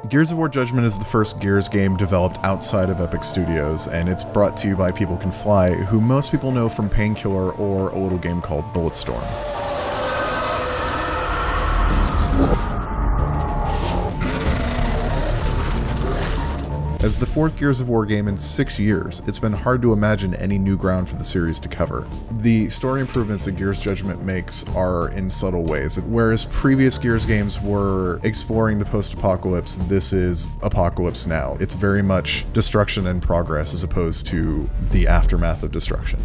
Gears of War Judgment is the first Gears game developed outside of Epic Studios, and it's brought to you by People Can Fly, who most people know from Painkiller or a little game called Bulletstorm. As the fourth Gears of War game in 6 years, it's been hard to imagine any new ground for the series to cover. The story improvements that Gears Judgment makes are in subtle ways. Whereas previous Gears games were exploring the post-apocalypse, this is Apocalypse Now. It's very much destruction and progress as opposed to the aftermath of destruction.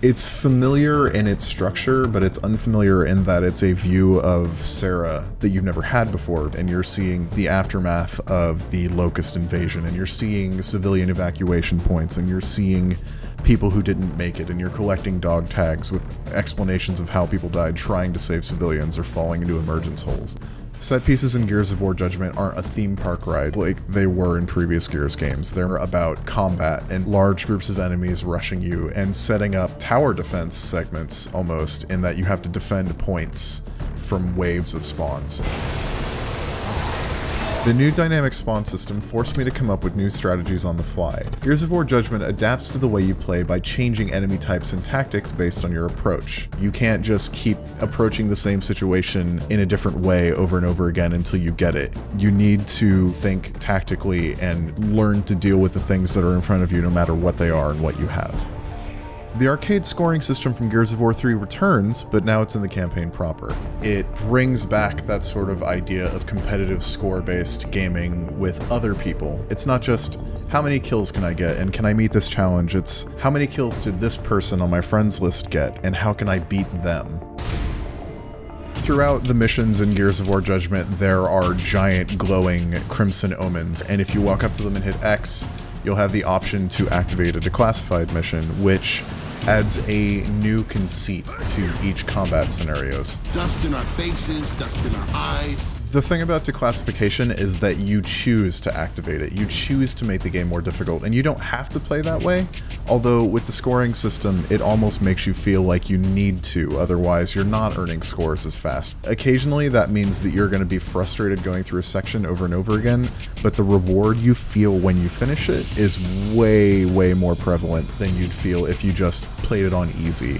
It's familiar in its structure, but it's unfamiliar in that it's a view of Sarah that you've never had before, and you're seeing the aftermath of the Locust invasion, and you're seeing civilian evacuation points, and you're seeing people who didn't make it, and you're collecting dog tags with explanations of how people died trying to save civilians or falling into emergence holes. Set pieces in Gears of War Judgment aren't a theme park ride like they were in previous Gears games. They're about combat and large groups of enemies rushing you and setting up tower defense segments almost, in that you have to defend points from waves of spawns. The new dynamic spawn system forced me to come up with new strategies on the fly. Gears of War Judgment adapts to the way you play by changing enemy types and tactics based on your approach. You can't just keep approaching the same situation in a different way over and over again until you get it. You need to think tactically and learn to deal with the things that are in front of you no matter what they are and what you have. The arcade scoring system from Gears of War 3 returns, but now it's in the campaign proper. It brings back that sort of idea of competitive score-based gaming with other people. It's not just, how many kills can I get and can I meet this challenge? It's, how many kills did this person on my friends list get and how can I beat them? Throughout the missions in Gears of War Judgment, there are giant glowing crimson omens, and if you walk up to them and hit X, you'll have the option to activate a declassified mission, which adds a new conceit to each combat scenarios. Dust in our faces, dust in our eyes. The thing about declassification is that you choose to activate it. You choose to make the game more difficult, and you don't have to play that way. Although with the scoring system, it almost makes you feel like you need to, otherwise you're not earning scores as fast. Occasionally that means that you're going to be frustrated going through a section over and over again, but the reward you feel when you finish it is way, way more prevalent than you'd feel if you just played it on easy.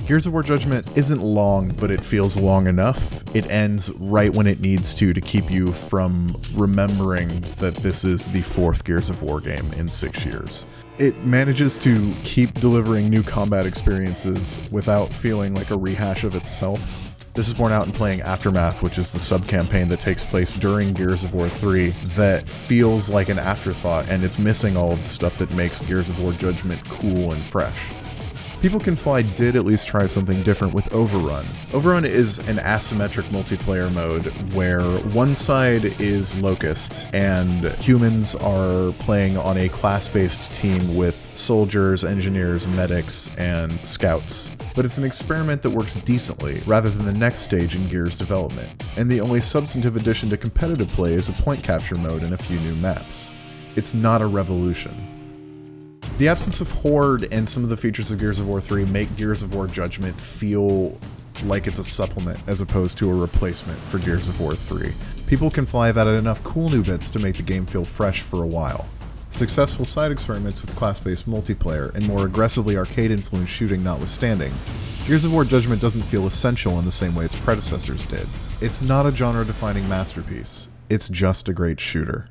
Gears of War Judgment isn't long, but it feels long enough. It ends right when it needs to keep you from remembering that this is the fourth Gears of War game in 6 years. It manages to keep delivering new combat experiences without feeling like a rehash of itself. This is borne out in playing Aftermath, which is the sub-campaign that takes place during Gears of War 3 that feels like an afterthought, and it's missing all of the stuff that makes Gears of War Judgment cool and fresh. People Can Fly did at least try something different with Overrun. Overrun is an asymmetric multiplayer mode where one side is Locust and humans are playing on a class-based team with soldiers, engineers, medics, and scouts. But it's an experiment that works decently, rather than the next stage in Gears development. And the only substantive addition to competitive play is a point capture mode and a few new maps. It's not a revolution. The absence of Horde and some of the features of Gears of War 3 make Gears of War Judgment feel like it's a supplement as opposed to a replacement for Gears of War 3. People Can Fly have added enough cool new bits to make the game feel fresh for a while. Successful side experiments with class-based multiplayer and more aggressively arcade-influenced shooting notwithstanding, Gears of War Judgment doesn't feel essential in the same way its predecessors did. It's not a genre-defining masterpiece, it's just a great shooter.